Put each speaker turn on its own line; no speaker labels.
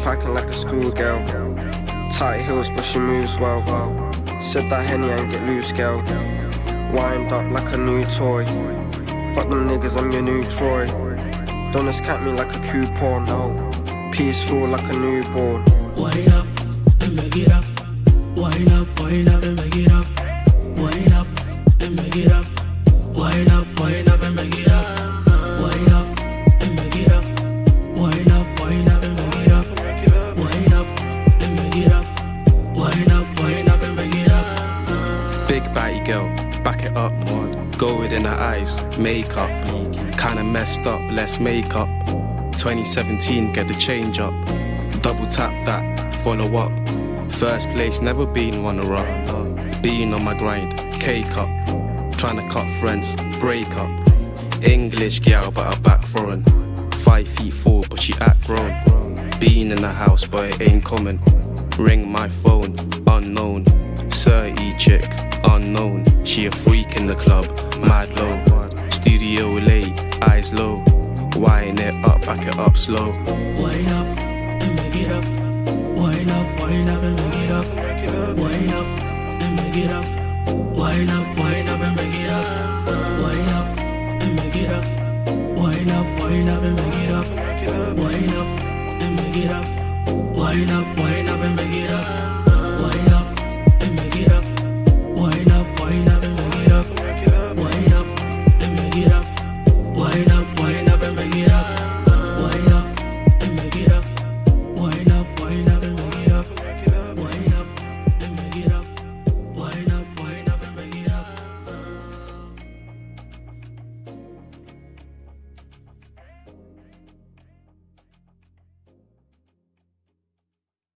packing like a schoolgirl. Tight heels but she moves well. Said that Henny ain't get loose, girl. Wind up like a new toy. Fuck them niggas, I'm your new Troy. Don't escape me like a coupon, no. Peaceful like a newborn.
Wind up and make it up. Wind up and make it up. Wind up and make it up. Wind up and make it up. Wind up and make it up. Wind up and make it up. Wind up and make it up. Wind up and make it up.
Big batty girl, back it up. Gold in her eyes, makeup. Kinda messed up, less makeup. 2017, get the change up. Double tap that, follow up. First place, never been runner-up. Being on my grind, K-cup. Tryna cut friends, break up. English girl, but her back foreign. 5'4", but she act grown. Being in the house, but it ain't common. Ring my phone, unknown. 30 chick, unknown. She a freak in the club, mad low. Studio late, eyes low. Wind it up, back it up slow.
Wind up and make it up. Wind up and make it up. Wind up and make it up. Wind up and make it up. Wind up and make it up. Wind up and make it up. Wind up and make it up. Wind up